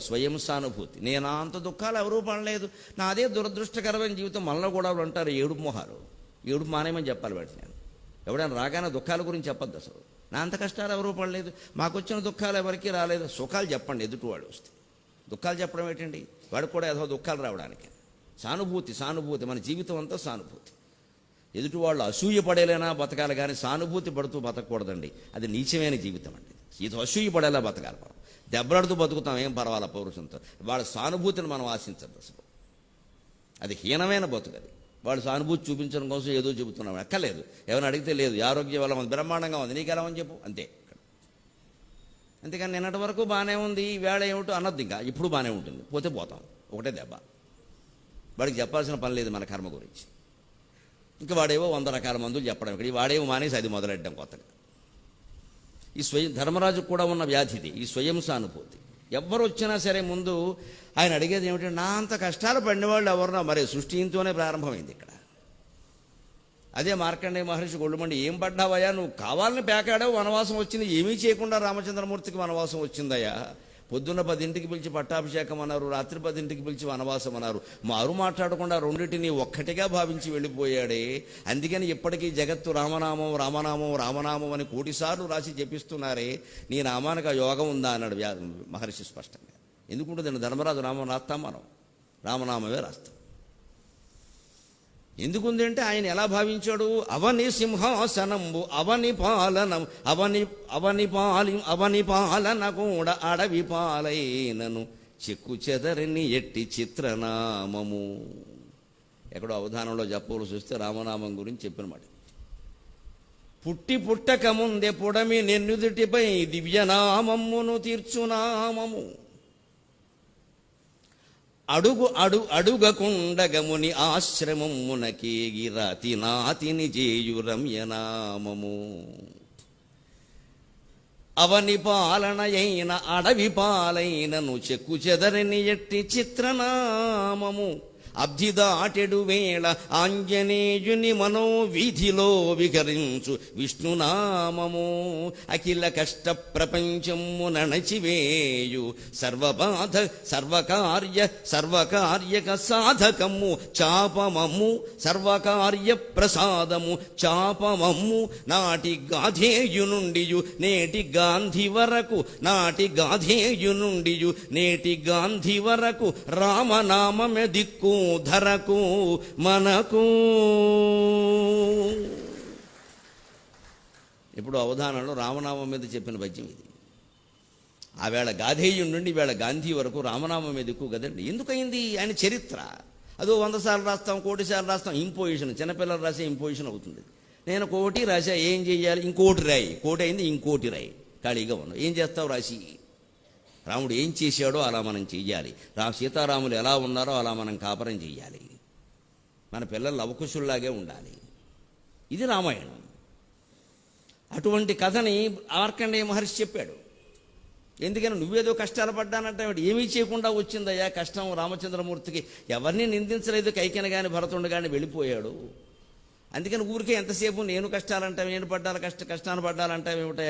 స్వయం సానుభూతి. నేను అంత దుఃఖాలు ఎవరూ పడలేదు, నాదే దురదృష్టకరమైన జీవితం. మనలో కూడా అంటారు ఏడుపు మొహాలు, ఏడుపు మానేమని చెప్పాలి వాటి. నేను ఎవడైనా రాగానే దుఃఖాల గురించి చెప్పొద్దు. అసలు నా అంత కష్టాలు ఎవరూ పడలేదు, మాకు వచ్చిన దుఃఖాలు ఎవరికీ రాలేదు. సుఖాలు చెప్పండి, ఎదుటివాడు వస్తే. దుఃఖాలు చెప్పడం ఏంటండి? వాడికి కూడా ఏదో దుఃఖాలు రావడానికి. సానుభూతి, సానుభూతి, మన జీవితం అంతా సానుభూతి. ఎదుటి వాళ్ళు అసూయ పడేలేనా బతకాలి, కానీ సానుభూతి పడుతూ బతకూడదండి. అది నీచమైన జీవితం అండి. ఇది అసూయ పడేలా బతకాలి. మనం దెబ్బలాడుతూ బతుకుతాం, ఏం పర్వాలా పౌరుషంతో. వాళ్ళ సానుభూతిని మనం ఆశించద్దు అసలు. అది హీనమైన బతుకు. అది వాళ్ళు సానుభూతి చూపించడం కోసం ఏదో చెబుతున్నాం, ఎక్కలేదు. ఎవరిని అడిగితే లేదు, ఆరోగ్యం వల్ల ఉంది, బ్రహ్మాండంగా ఉంది, నీకెలా అని చెప్పు, అంతే. అంతేకాని నిన్నటి వరకు బాగానే ఉంది, వేళ ఏమిటో అనొద్దు. ఇంకా ఇప్పుడు బాగానే ఉంటుంది, పోతే పోతాం, ఒకటే దెబ్బ. వాడికి చెప్పాల్సిన పని లేదు మన కర్మ గురించి. ఇంకా వాడేవో 100 రకాల మందులు చెప్పడం, ఇక్కడ వాడేవో మానేసి అది మొదలెట్టడం కొత్తగా. ఈ స్వయం ధర్మరాజుకు కూడా ఉన్న వ్యాధిది, ఈ స్వయం సానుభూతి. ఎవరు వచ్చినా సరే ముందు ఆయన అడిగేది ఏమిటంటే, నా అంత కష్టాలు పడినవాళ్ళు ఎవరున్నా. మరి సృష్టి ఇంతోనే ప్రారంభమైంది ఇక్కడ. అదే మార్కండేయ మహర్షి గొళ్ళుమండి, ఏం పడ్డావయ్యా నువ్వు, కావాలని పేకాడావు, వనవాసం వచ్చింది, ఏమీ చేయకుండా రామచంద్రమూర్తికి వనవాసం వచ్చిందయ్యా. పొద్దున్న 10ంటికి పిలిచి పట్టాభిషేకం అన్నారు, రాత్రి 10ంటికి పిలిచి వనవాసం అన్నారు. మారు మాట్లాడకుండా రెండింటిని ఒక్కటిగా భావించి వెళ్ళిపోయాడే. అందుకని ఇప్పటికీ జగత్తు రామనామం రామనామం రామనామం అని 1,000,000 సార్లు రాసి చెప్పిస్తున్నారే. నీ నామానికి ఆ యోగం ఉందా అన్నాడు మహర్షి స్పష్టంగా. ఎందుకుంటుందండి? ధర్మరాజు నామం రాస్తాం, మనం రామనామమే రాస్తాం. ఎందుకుంది అంటే ఆయన ఎలా భావించాడు? అవని సింహాసనంబు అవని పాలనం అవని పాలన కూడా అడవి పాలైనను చెక్కు చెదరని ఎట్టి చిత్రనామము. ఎక్కడో అవధానంలో చెప్పవలసి వస్తే రామనామం గురించి చెప్పినమాట. పుట్టి పుట్టక ముందే పుడమి నెన్నుదుటిపై దివ్యనామమ్మును తీర్చునామము. అడుగకుండగముని ఆశ్రమమునకేగి రాతి నాతిని జేయు రమ్యనామము. అవని పాలనయైన అడవి పాలైనను చెక్కు చెదరని ఎట్టి చిత్రనామము. అబ్ధిదాటెడు వేళ ఆంజనేయుని మనోవీధిలో విహరించు విష్ణునామము. అఖిల కష్ట ప్రపంచము నణచివేయు సర్వకార్యక సాధకము చాపమమ్ము. సర్వకార్య ప్రసాదము చాపమమ్ము. నాటి గాధేయు నుండియు నేటి గాంధీ వరకు, నాటి గాధేయు నుండియు నేటి గాంధీ వరకు రామనామమే దిక్కు ధరకు మనకు. ఇప్పుడు అవధానంలో రామనామం మీద చెప్పిన పద్యం ఇది. ఆవేళ గాధేయం నుండి వేళ గాంధీ వరకు రామనామం మీద ఎక్కువ కదండి. ఎందుకయింది? ఆయన చరిత్ర. అదో 100 సార్లు రాస్తాం, 1,000,000 సార్లు రాస్తాం. ఇంపోజిషన్, చిన్నపిల్లలు రాసే ఇంపోజిషన్ అవుతుంది. నేను 1,000,000 రాసా, ఏం చెయ్యాలి? ఇంకోటి రాయి. 1,000,000 అయింది, ఇంకోటి రాయి. ఖాళీగా ఉన్నావు, ఏం చేస్తావు రాసి? రాముడు ఏం చేశాడో అలా మనం చెయ్యాలి. సీతారాములు ఎలా ఉన్నారో అలా మనం కాపరం చెయ్యాలి. మన పిల్లలు లవకుశుల్లాగే ఉండాలి. ఇది రామాయణం. అటువంటి కథని మార్కండేయ మహర్షి చెప్పాడు. ఎందుకని నువ్వేదో కష్టాలు పడ్డానంటే ఏమీ చేయకుండా వచ్చిందయ్యా కష్టం రామచంద్రమూర్తికి. ఎవరిని నిందించలేదు, కైకెన గాని భరతుడు గాని వెళ్ళిపోయాడు. అందుకని ఊరికే ఎంతసేపు నేను కష్టాలంటావు, నేను కష్టాన్ని పడ్డాలంటావు ఏమిటో.